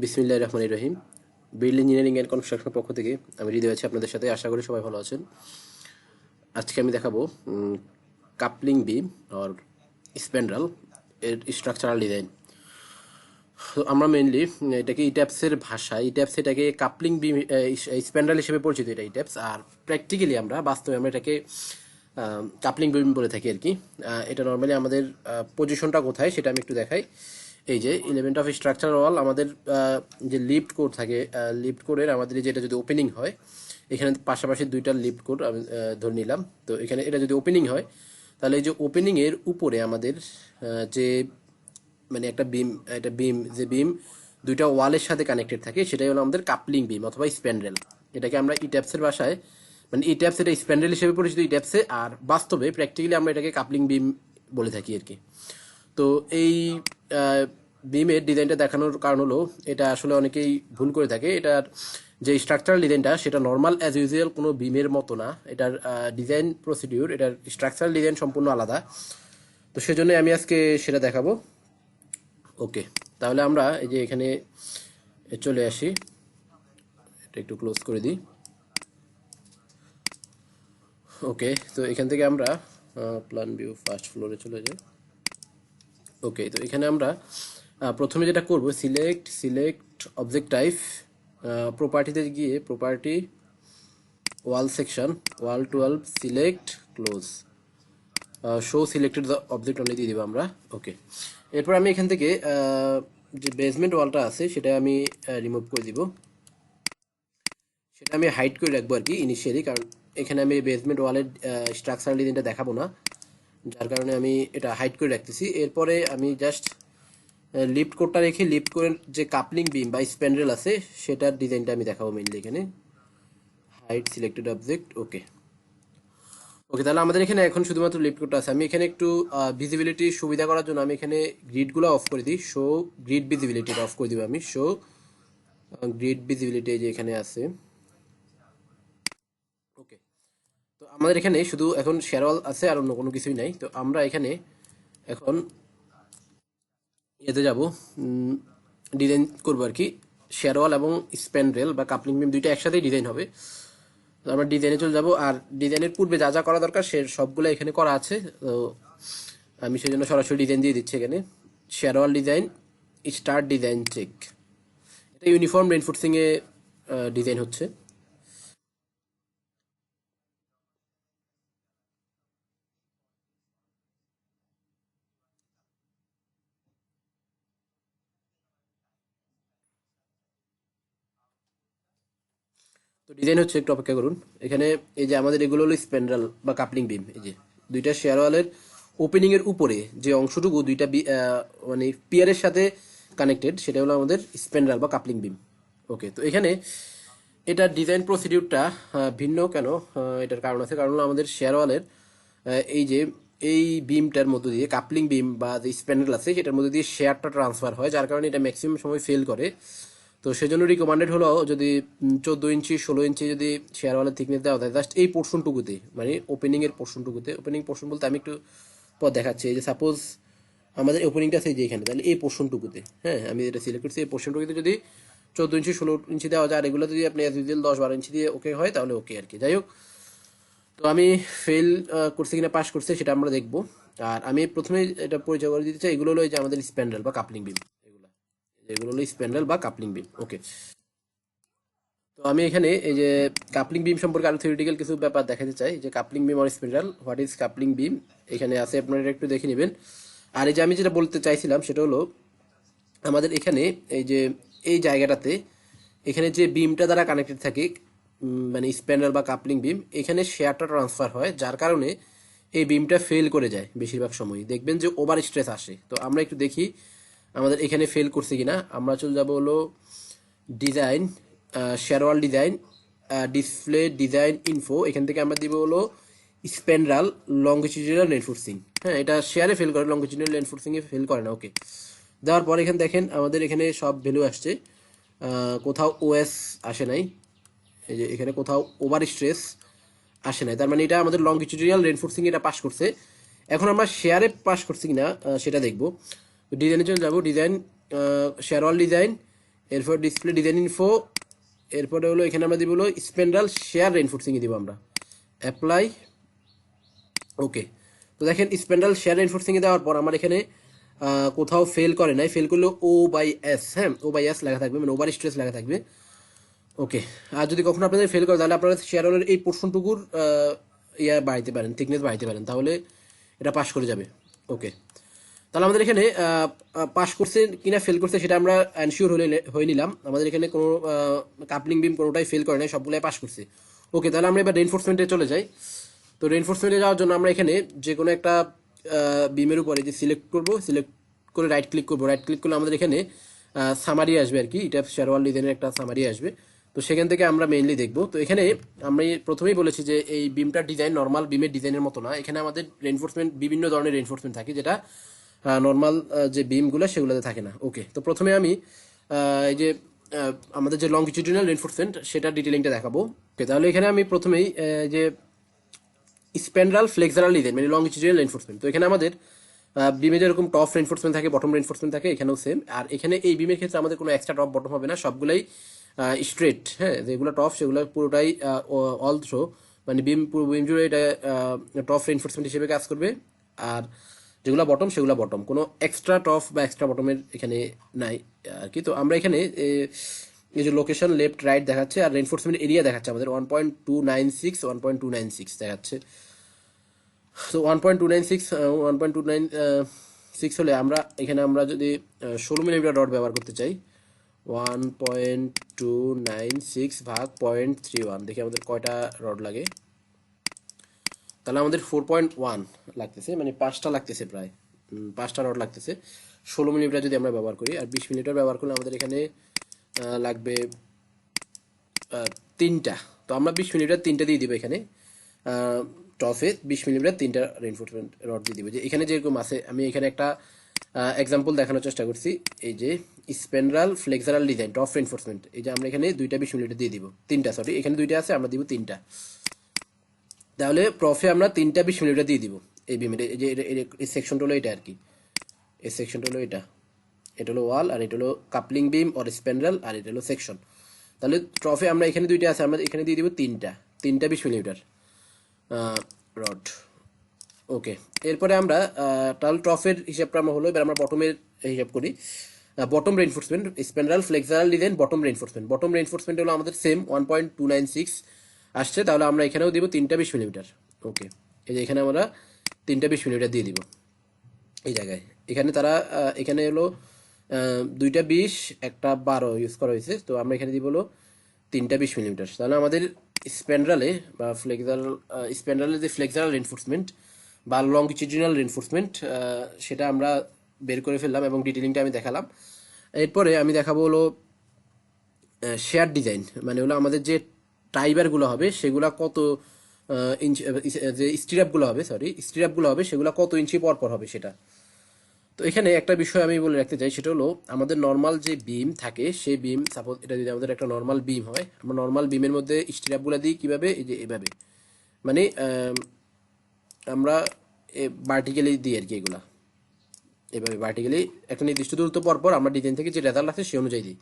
বিসমিল্লাহির রহমানির রহিম। Build engineering and কনস্ট্রাকশনের পক্ষ থেকে আমি হৃদয় আছি আপনাদের সাথে। আশা করি সবাই ভালো আছেন। আজকে আমি দেখাবো কাপলিং বিম আর স্প্যান্ড্রেল এর স্ট্রাকচারাল ডিজাইন। আমরা মেইনলি এটাকে ইট্যাপসের ভাষায় এটাকে কাপলিং বিম স্প্যান্ড্রেল হিসেবে পরিচিত, এটা ইট্যাপস। আর প্র্যাকটিক্যালি বাস্তবে আমরা এটাকে কাপলিং বিম বলে থাকি আর কি। এটা নর্মালি আমাদের পজিশনটা কোথায় সেটা আমি একটু দেখাই। এই যে এলিমেন্ট অফ স্ট্রাকচার ওয়াল, আমাদের যে লিফট কোড থাকে, লিফট কোডের আমাদের যেটা যদি ওপেনিং হয়, এখানে পাশাপাশি দুইটা লিফট কোড আমি ধরে নিলাম। তো এখানে এটা যদি ওপেনিং হয়, তাহলে এই যে ওপেনিংয়ের উপরে আমাদের যে একটা বিম, এটা বিম, যে বিম দুইটা ওয়ালের সাথে কানেক্টেড থাকে, সেটাই হলো আমাদের কাপলিং বিম অথবা স্প্যান্ড্রেল। এটাকে আমরা ইট্যাপসের ভাষায় ইট্যাপস, এটা স্প্যান্ড্রেল হিসেবে পরিচিত ইট্যাপসে, আর বাস্তবে প্র্যাকটিক্যালি আমরা এটাকে কাপলিং বিম বলে থাকি আর কি। তো এই বিমের ডিজাইনটা দেখানোর কারণ হলো, এটা আসলে অনেকেই ভুল করে থাকে। এটার যে স্ট্রাকচারাল ডিজাইনটা সেটা নর্মাল অ্যাজ ইউজুয়াল কোনো বিমের মতো না। এটার ডিজাইন প্রসিডিউর, এটার স্ট্রাকচারাল ডিজাইন সম্পূর্ণ আলাদা। তো সেজন্য আমি আজকে সেটা দেখাবো। ওকে, তাহলে আমরা এই যে এখানে চলে আসি, এটা একটু ক্লোজ করে দিই। ওকে, তো এখান থেকে আমরা প্ল্যান ভিউ ফার্স্ট ফ্লোরে চলে যাই। ওকে, তো এখানে আমরা প্রথমে যেটা করব, সিলেক্ট অবজেক্ট টাইপ, প্রপার্টিতে গিয়ে property, wall section, wall to wall, select, close, show selected the object only দিয়ে দিব আমরা। ওকে, এরপর আমি এখান থেকে যে বেসমেন্ট ওয়ালটা আছে সেটা আমি রিমুভ করে দিব। সেটা আমি হাইড করে রাখবো আর কি ইনিশিয়ালি, কারণ এখানে আমি বেসমেন্ট ওয়ালের স্ট্রাকচারাল ডিজাইনটা দেখাবো না, যার কারণে আমি এটা হাইড করে রাখতেছি। এরপরে আমি জাস্ট লিফট কোডটা রেখে লিফট কোডের যে কাপলিং বিম বা স্প্যান্ড্রেল আছে সেটার ডিজাইনটা আমি দেখাবো মেইনলি এখানে। Hide selected object. ওকে, তাহলে আমাদের এখানে এখন শুধুমাত্র লিফট কোডটা আছে। আমি এখানে একটু ভিজিবিলিটি সুবিধা করার জন্য আমি এখানে গ্রিডগুলো অফ করে দিই। শো গ্রিড ভিজিবিলিটি অফ করে দিব আমি। শো গ্রিড ভিজিবিলিটি যে এখানে আছে। ওকে, তো আমাদের এখানে শুধু এখন শেয়ারওয়াল আছে, আর অন্য কোনো কিছুই নাই। তো আমরা এখানে এখন এতে যাব, ডিজাইন করবো আর কি। শেয়ারওয়াল এবং স্প্যান্ড্রেল বা কাপলিং বিম দুইটা একসাথেই ডিজাইন হবে। তো আমরা ডিজাইনে চলে যাব, আর ডিজাইনের পূর্বে যা যা করা দরকার সে সবগুলো এখানে করা আছে। তো আমি সেই জন্য সরাসরি ডিজাইন দিয়ে দিচ্ছি এখানে। শেয়ারওয়াল ডিজাইন, স্টার্ট ডিজাইন চেক। এটা ইউনিফর্ম রেইনফোর্সিং এ ডিজাইন হচ্ছে। তো ডিজাইন হচ্ছে, একটু অপেক্ষা করুন। এখানে এই যে আমাদের এগুলো হলো স্প্যান্ড্রেল বা কাপলিং বিম। এই যে দুইটা শেয়ারওয়ালের ওপেনিং এর উপরে যে অংশটুকু দুইটা পিয়ারের সাথে কানেক্টেড, সেটা হলো আমাদের স্প্যান্ড্রেল বা কাপলিং বিম। ওকে, তো এখানে এটার ডিজাইন প্রসিডিউরটা ভিন্ন কেন, এটার কারণ আছে। কারণ হলো আমাদের শেয়ারওয়ালের এই যে এই বিমটার মধ্য দিয়ে, কাপলিং বিম বা যে স্প্যান্ডেল আছে সেটার মধ্যে দিয়ে শেয়ারটা ট্রান্সফার হয়, যার কারণে এটা ম্যাক্সিমাম সময় ফেল করে। তো সেজন্য রিকমেন্ডেড হলো যদি 14 ইঞ্চি 16 ইঞ্চি যদি শেয়ারওয়ালের থিকনেস দেওয়া যায়, জাস্ট এই পোর্শনটুকুতে, ওপেনিং এর পোর্শনটুকুতে। ওপেনিং পোর্শন বলতে আমি একটু পর দেখাচ্ছি। এই যে সাপোজ আমাদের ওপেনিংটা আছে যে এখানে, তাহলে এই পোর্শনটুকুতে, হ্যাঁ আমি এটা সিলেক্ট করছি, এই পোর্শনটুকুতে যদি 14 ইঞ্চি 16 ইঞ্চি দেওয়া যায়, আর এগুলো যদি আপনি 10-12 ইঞ্চি দিয়ে ওকে হয় তাহলে ওকে আর কি। যাই হোক, তো আমি ফেল করছি কিনা পাস করছে সেটা আমরা দেখবো। আর আমি প্রথমে এটা পরিচয় করে দিতে চাই, এগুলো হলো এই যে আমাদের স্প্যান্ড্রেল বা কাপলিং বিম। এগুলো হলো স্প্যান্ড্রেল বা কাপলিং বিম। ওকে, তো আমি এখানে এই যে কাপলিং বিম সম্পর্কে আরো থিওরিটিক্যাল কিছু ব্যাপার দেখাতে চাই, যে কাপলিং বিম আর spandrel, what is coupling beam, এখানে আছে, আপনারা একটু দেখে নেবেন। আর এই যে আমি যেটা বলতে চাইছিলাম সেটা হলো, আমাদের এখানে এই যে এই জায়গাটাতে, এখানে যে বিমটা দ্বারা কানেক্টেড থাকে, স্প্যান্ড্রেল বা কাপলিং বিম, এখানে শেয়ারটা ট্রান্সফার হয়, যার কারণে এই বিমটা ফেল করে যায়। বেশিরভাগ সময় দেখবেন যে ওভার স্ট্রেস আসে। তো আমরা একটু দেখি আমাদের এখানে ফেল করছে কিনা। আমরা চলে যাবো হলো design, shear wall design, display design info. এখান থেকে আমরা দিব হলো স্প্যান্ড্রেল লংগিটিউডিনাল রেইনফোর্সিং। হ্যাঁ, এটা শেয়ারে ফেল করে, লংগিটিউডিনাল রেইনফোর্সিং এ ফেল করে না। ওকে, দেওয়ার পর এখানে দেখেন আমাদের এখানে সব ভ্যালু আসছে, কোথাও ওএস আসে নাই, এই যে এখানে কোথাও ওভার স্ট্রেস আসে নাই, তার মানে এটা আমাদের লংগিটিউডিনাল রেইনফোর্সিং এটা পাস করছে। এখন আমরা শেয়ারে পাস করছি কিনা সেটা দেখবো। ডিজাইনে চলে যাবো, ডিজাইন, শেয়ারওয়াল ডিজাইন, এরপর ডিসপ্লে ডিজাইন ইনফো, এরপরে হলো এখানে আমরা দিব হলো স্প্যান্ড্রেল শেয়ার রেইনফোর্সিং দিব আমরা, অ্যাপ্লাই, ওকে। তো দেখেন স্প্যান্ড্রেল শেয়ার রেইনফোর্সিং এ দেওয়ার পর আমার এখানে কোথাও ফেল করে নাই, ফেল করলে O/S, হ্যাঁ O/S লেখা থাকবে, মানে ওভার স্ট্রেস লেখা থাকবে, ওকে। আর যদি কখনো আপনাদের ফেল করে তাহলে আপনারা শেয়ার হোলের এই পোর্শনটুকুর ইয়া বাড়াইতে পারেন, থিকনেস বাড়াইতে পারেন, তাহলে এটা পাস করে যাবে, ওকে। তাহলে আমাদের এখানে পাস করছে কিনা ফেল করছে সেটা আমরা এনশিওর হয়ে নিলাম। আমাদের এখানে কোনো কাপলিং বিম কোনোটাই ফেল করে নাই, সবগুলাই পাস করছে, ওকে। তাহলে আমরা এবার রেইনফোর্সমেন্টে চলে যাই। তো রেইনফোর্সমেন্টে যাওয়ার জন্য আমরা এখানে যে কোনো একটা বিমের উপরে যে সিলেক্ট করব, সিলেক্ট করে রাইট ক্লিক করবো, রাইট ক্লিক করলে আমাদের এখানে সামারি আসবে আর কি, এটা শেয়ারওয়াল ডিজাইনের একটা সামারি আসবে। তো সেখান থেকে আমরা মেইনলি দেখবো। তো এখানে আমি প্রথমেই বলেছি যে এই বিমটার ডিজাইন নর্মাল বিমের ডিজাইনের মতো না, এখানে আমাদের রেইনফোর্সমেন্ট বিভিন্ন ধরনের রেইনফোর্সমেন্ট থাকে, যেটা নর্মাল যে বিমগুলো সেগুলোতে থাকে না, ওকে। তো প্রথমে আমি এই যে আমাদের যে লংগিটিউডিনাল রেইনফোর্সমেন্ট সেটা ডিটেলিংটা দেখাবো, ওকে। তাহলে এখানে আমি প্রথমেই যে স্প্যান্ড্রাল ফ্লেক্সারাল ডিজাইন মানে লংগিটিউডিনাল রেইনফোর্সমেন্ট, তো এখানে আমাদের বিমে যেরকম টপ রেইনফোর্সমেন্ট থাকে, বটম রেইনফোর্সমেন্ট থাকে, এখানেও সেম। আর এখানে এই বিমের ক্ষেত্রে আমাদের কোনো এক্সট্রা টপ বটম হবে না, সবগুলাই স্ট্রেট, হ্যাঁ, যেগুলো টপ সেগুলো পুরোটাই অল থ্রো, মানে পুরো বিম জুড়ে এটা টপ রেইনফোর্সমেন্ট হিসেবে কাজ করবে। আর যেগুলো বটম সেগুলো বটম, কোনো এক্সট্রা টপ বা এক্সট্রা বটমের এখানে নাই আর কি। তো আমরা এখানে এই যে লোকেশন লেফট রাইট দেখাচ্ছে, আর রেইনফোর্সমেন্ট এরিয়া দেখাচ্ছে আমাদের 1.296 1.296 দেখাচ্ছে। তো 1.296 হলে আমরা এখানে আমরা যদি 16 মিলিমিটার রড ব্যবহার করতে চাই, 1.296 ভাগ 0.31, দেখি আমাদের কয়টা রড লাগে। তাহলে আমাদের 4.1 লাগতেছে, মানে 5টা লাগতেছে, প্রায় 5টা রড লাগতেছে 16 মিলিমিটার যদি আমরা ব্যবহার করি। আর 20 মিলিমিটার ব্যবহার করলে আমাদের এখানে লাগবে 3টা। তো আমরা 20 মিলিমিটার 3টা দিয়ে দিব এখানে টপে, 20 মিলিমিটার 3টা রেইনফোর্সমেন্ট রড দিয়ে দিব। যে এখানে যেরকম আছে, আমি এখানে একটা এক্সাম্পল দেখানোর চেষ্টা করছি। এই যে স্প্যান্ড্রাল ফ্লেক্সারাল ডিজাইন টপ রেইনফোর্সমেন্ট, এই যে আমরা এখানে 2টা 20 মিলিমিটার দিয়ে দিব, 3টা সরি, এখানে 2টা আছে, আমরা দিব 3টা। তাহলে প্রফে আমরা 3টা 20 মিলিমিটার দিয়ে দিব এই বিমের। এই যে এই সেকশনটা হলো এটা আর কি, এই সেকশনটা হলো এটা, এটা হলো ওয়াল, আর এটা হলো কাপলিং বিম অর স্প্যান্ড্রাল, আর এটা হলো সেকশন। তাহলে ট্রফে আমরা এখানে 2টা আছে, আমরা এখানে দিয়ে দিব 3টা 20 মিলিমিটার রড, ওকে। এরপরে আমরা তাহলে ট্রফের হিসাবটা আমরা হলো, এবার আমরা বটমের হিসাব করি। Bottom reinforcement spandrel flexural design bottom reinforcement, bottom reinforcement হলো আমাদের সেম 1.296 আসছে। তাহলে আমরা এখানেও দিব 3টা 20 মিলিমিটার, ওকে। এই যে এখানে আমরা 3টা 20 মিলিমিটার দিয়ে দিব এই জায়গায়। এখানে তারা এখানে হলো 2টা 20 একটা 12 ইউজ করা হয়েছে, তো আমরা এখানে দিব হলো 3টা 20 মিলিমিটার। তাহলে আমাদের স্প্যান্ড্রালে বা স্প্যান্ড্রালের যে ফ্লেক্সারাল রেইনফোর্সমেন্ট বা লংগিটিউডিনাল রেইনফোর্সমেন্ট সেটা আমরা বের করে ফেললাম এবং ডিটেলিংটা আমি দেখালাম। এরপরে আমি দেখাবো হলো শেয়ার ডিজাইন, মানে হলো আমাদের যে টাইবারগুলো হবে সেগুলো কত ইঞ্চি, যে স্টিরাপগুলো হবে স্টিরাপগুলো হবে সেগুলো কত ইঞ্চি পর পর হবে সেটা। তো এখানে একটা বিষয় আমি বলে রাখতে চাই, সেটা হলো আমাদের নর্মাল যে বিম থাকে সেই বিম, সাপোজ এটা যদি আমাদের একটা নর্মাল বিম হয়, আমরা নর্মাল বিমের মধ্যে স্টিরাপগুলো দিই কীভাবে, এই যে এভাবে, মানে আমরা ভার্টিক্যালি দিই আর কি, এগুলা এভাবে ভার্টিক্যালি একটা নির্দিষ্ট দূরত্ব পর পর আমরা ডিজাইন থেকে যে রেজাল্ট আছে সেই অনুযায়ী দিই।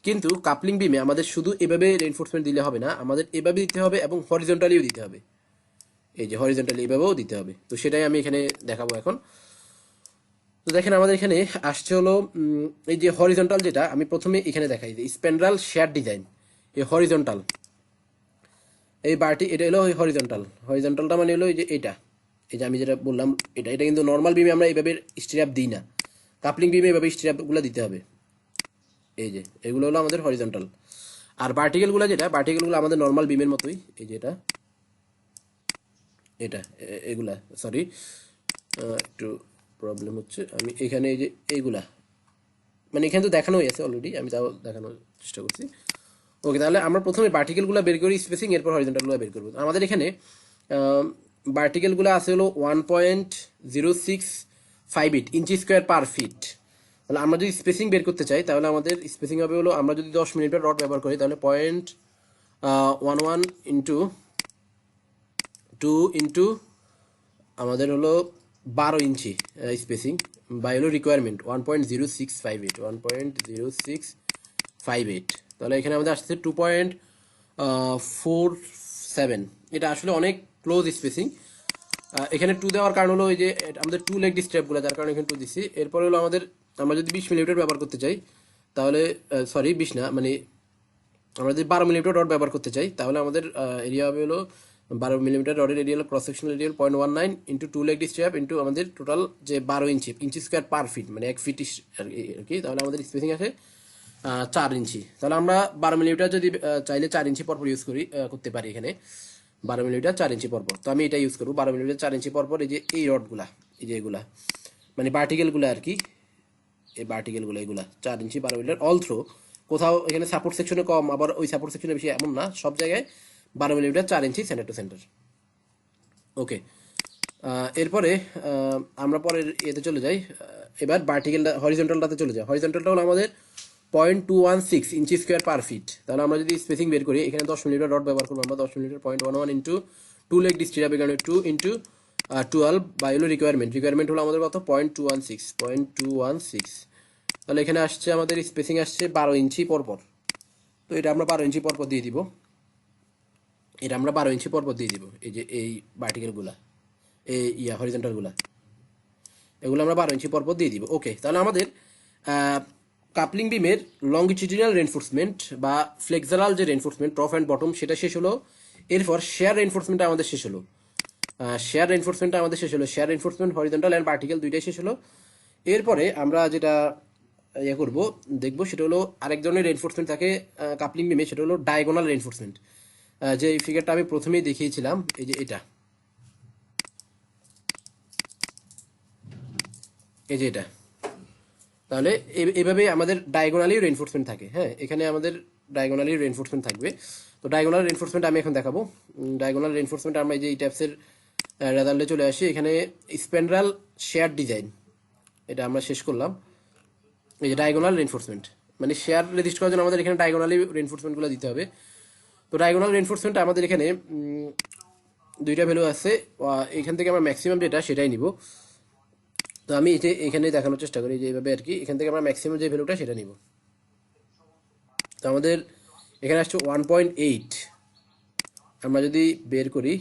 কিন্তু কাপলিং বিমে আমাদের শুধু এভাবে রেইনফোর্সমেন্ট দিলে হবে না, আমাদের এভাবে দিতে হবে এবং হরিজন্টালিও দিতে হবে, এই যে হরিজন্টালি এভাবেও দিতে হবে। তো সেটাই আমি এখানে দেখাবো এখন। তো দেখেন আমাদের এখানে আসছে হলো এই যে হরিজন্টাল, যেটা আমি প্রথমে এখানে দেখাই যে স্প্যান্ড্রাল শেয়ার ডিজাইন, এই হরিজন্টাল এই বারটি, এটা হলো হরিজন্টালটা মানে হলো এই যে এটা, এই যে আমি যেটা বললাম এটা কিন্তু নর্মাল বিমে আমরা এইভাবে স্টিরাপ দিই না, কাপলিং বিমে এইভাবে স্টিরাপগুলো দিতে হবে। এই যে এগুলো হলো আমাদের হরিজন্টাল। আর ভার্টিক্যালগুলো যেটা, ভার্টিক্যালগুলো আমাদের নর্মাল বিমের মতোই, এই যে এটা এগুলা সরি একটু প্রবলেম হচ্ছে, আমি এখানে এই যে এইগুলা, মানে এখানে তো দেখানোই আছে অলরেডি, আমি তাও দেখানোর চেষ্টা করছি, ওকে। তাহলে আমরা প্রথমে ভার্টিক্যালগুলো বের করি স্পেসিং, এরপর হরিজন্টালগুলো বের করবো। আমাদের এখানে ভার্টিক্যালগুলো আছে হলো 1.0658 ইঞ্চি স্কোয়ার পার ফিট। তাহলে আমরা যদি স্পেসিং বের করতে চাই তাহলে আমাদের স্পেসিং হবে হলো, আমরা যদি 10 মিলিমিটার রড ব্যবহার করি তাহলে 0.11 ইন্টু 2 ইন্টু আমাদের হলো 12 ইঞ্চি স্পেসিং বাই হলো রিকোয়ারমেন্ট 1.0658 58, তাহলে এখানে আমাদের আসছে 2.47। এটা আসলে অনেক ক্লোজ স্পেসিং। এখানে 2 দেওয়ার কারণ হলো ওই যে আমাদের 2 লেগ স্ট্র্যাপগুলো, যার কারণে এখানে 2 দিচ্ছি। এরপরে হলো আমাদের, আমরা যদি 20 মিলিমিটার ব্যবহার করতে চাই তাহলে, সরি 20 না, মানে আমরা যদি 12 মিলিমিটার রড ব্যবহার করতে চাই তাহলে আমাদের এরিয়া হবে হলো 12 মিলিমিটার রডের এরিয়া হলো cross sectional area 0.19 into 2 leg strap into আমাদের টোটাল যে 12 ইঞ্চি স্কোয়ার পার ফিট, মানে 1 ফিট আর কি। তাহলে আমাদের স্পেসিং আসে 4 ইঞ্চি। তাহলে আমরা 12 মিলিমিটার যদি চাইলে 4 ইঞ্চি পরপর ইউজ করতে পারি এখানে, 12 মিলিমিটার 4 ইঞ্চি পরপর। তো আমি এটা ইউজ করবো 12 মিলিমিটার 4 ইঞ্চি পরপর। এই যে এই রডগুলা, এই যে এগুলা মানে ভার্টিক্যালগুলো আর কি, এই ভার্টিক্যালগুলো এগুলা 4 ইঞ্চি 12 মিলিমিটার অল থ্রো। কোথাও এখানে সাপোর্ট সেকশনে কম, আবার ওই সাপোর্ট সেকশনে বেশি, এমন না, সব জায়গায় 12 মিলিমিটার 4 ইঞ্চি সেন্টার টু সেন্টার। ওকে, এরপরে আমরা পরের এতে চলে যাই। এবার ভার্টিক্যালটা, হরিজন্টালটাতে চলে যাই। হরিজন্টালটা হলো আমাদের 0.216 ইঞ্চি স্কোয়ার পার ফিট। তাহলে আমরা যদি স্পেসিং বের করি, এখানে 10 মিলিমিটার রড ব্যবহার করবো আমরা। 10 মিলিমিটার 0.11 ইন্টু 2 লেগ স্ট্র্যাপ এখানে 2 ইন্টু 12 বাই হলো রিকোয়ারমেন্ট হলো আমাদের কত, 0.216। তাহলে এখানে আসছে আমাদের স্পেসিং আসছে 12 ইঞ্চি পরপর। তো এটা আমরা 12 ইঞ্চি পরপর দিয়ে দিব, এটা আমরা 12 ইঞ্চি পরপর দিয়ে দিব। এই যে এই ভার্টিক্যালগুলা, এই হরিজন্টালগুলা, এগুলো আমরা 12 ইঞ্চি পরপর দিয়ে দিব। ওকে, তাহলে আমাদের কাপলিং বিমের লংগিটিউডিনাল রেনফোর্সমেন্ট বা ফ্লেক্সারাল যে রেনফোর্সমেন্ট টপ অ্যান্ড বটম সেটা শেষ হলো। এরপর শেয়ার রেনফোর্সমেন্টটা আমাদের শেষ হলো। Share reinforcement horizontal and vertical দুইটাই শেষ হলো। এরপরে আমরা যেটা ইয়ে করবো দেখবো সেটা হলো আরেক ধরনের রেনফোর্সমেন্ট থাকে কাপলিং বিমে, সেটা হলো ডায়াগোনাল রেনফোর্সমেন্ট। যে ফিগারটা আমি প্রথমেই দেখিয়েছিলাম, এই যে এটা, এই যে এটা। তাহলে এভাবে আমাদের ডায়াগোনালি রেনফোর্সমেন্ট থাকে। হ্যাঁ, এখানে আমাদের ডায়াগোনালি রেনফোর্সমেন্ট থাকবে। তো ডায়াগোনাল রেনফোর্সমেন্ট আমি এখন দেখাবো। ডায়াগোনাল রেনফোর্সমেন্ট আমরা এই যে ETABS-এর রেজাল্টে চলে আসি। এখানে স্প্যান্ড্রাল শেয়ার ডিজাইন, এটা আমরা শেষ করলাম। এই যে ডায়াগোনাল রেনফোর্সমেন্ট, মানে শেয়ার রেজিস্ট করার জন্য আমাদের এখানে ডায়াগোনালি রেনফোর্সমেন্টগুলো দিতে হবে। তো ডায়াগোনাল রেনফোর্সমেন্ট আমাদের এখানে দুইটা ভ্যালু আছে। এখান থেকে আমরা ম্যাক্সিমাম যেটা সেটাই নিব। তো আমি এখানে দেখানোর চেষ্টা করি যে এইভাবে আর কি, এখান থেকে আমরা ম্যাক্সিমাম যে ভ্যালুটা সেটা নিব। তো আমাদের এখানে আসছে 1.8। আমরা যদি বের করি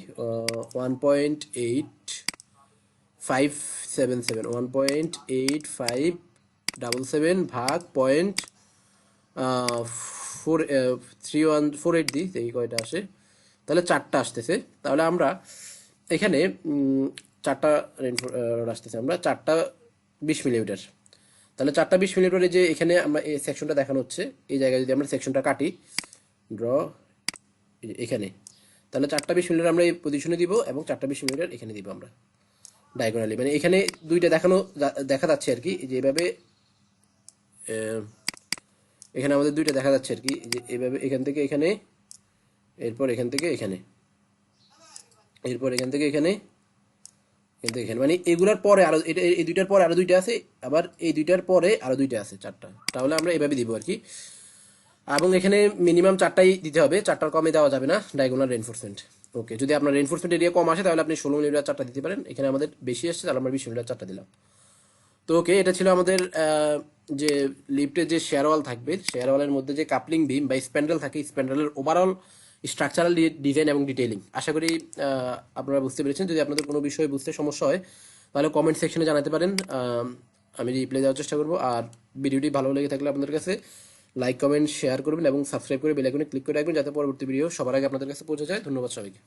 1.8577, 1.8577 ভাগ 0.3148 দিই, এই কয়টা আসে, তাহলে 4টা আসতেছে। তাহলে আমরা এখানে 4টা রড আসতেছে, আমরা 4টা 20 মিলিমিটার। তাহলে 4টা 20 মিলিমিটারে যে এখানে আমরা এই সেকশনটা দেখানো হচ্ছে, এই জায়গায় যদি আমরা সেকশনটা কাটি, ড্র এখানে, তাহলে 4টা 20 মিলিমিটার আমরা এই পজিশনে দিব এবং 4টা 20 মিলিমিটার এখানে দিব আমরা ডায়াগোনালি। মানে এখানে দুইটা দেখা যাচ্ছে আর কি, যে এভাবে এখানে আমাদের দুইটা দেখা যাচ্ছে আর কি, যে এভাবে এখান থেকে এখানে, এরপর এখান থেকে এখানে, এরপর এখান থেকে এখানে, কিন্তু এখানে মানে এগুলার পরে আরো, এটা এই দুইটার পরে আরো দুইটা আছে, আবার এই দুইটার পরে আরো দুইটা আছে, 4টা। তাহলে আমরা এভাবে দিব আর কি। এবং এখানে মিনিমাম 4টাই দিতে হবে, 4টার কমে দেওয়া যাবে না ডায়াগোনাল রেনফোর্সমেন্ট। ওকে, যদি আপনার রেনফোর্সমেন্ট এরিয়া কম আসে তাহলে আপনি 16 মিলিমিটার 4টা দিতে পারেন। এখানে আমাদের বেশি আসছে তাহলে আমরা 20 মিলিমিটার 4টা দিলাম। তো ওকে, এটা ছিল আমাদের যে লিফটের যে শেয়ার ওয়াল থাকবে, শেয়ার ওয়ালের মধ্যে যে কাপলিং বিম বা স্প্যান্ড্রেল থাকে, স্প্যান্ড্রেলের ওভারঅল স্ট্রাকচারাল ডিজাইন এবং ডিটেইলিং। আশা করি আপনারা বুঝতে পেরেছেন। যদি আপনাদের কোনো বিষয় বুঝতে সমস্যা হয় তাহলে কমেন্ট সেকশনে জানাতে পারেন, আমি রিপ্লাই দেওয়ার চেষ্টা করবো। আর ভিডিওটি ভালো লেগে থাকলে আপনাদের কাছে লাইক, কমেন্ট, শেয়ার করবেন এবং সাবস্ক্রাইব করে বেল আইকনে ক্লিক করে রাখবেন, যাতে পরবর্তী ভিডিও সবার আগে আপনাদের কাছে পৌঁছে যায়। ধন্যবাদ সবাইকে।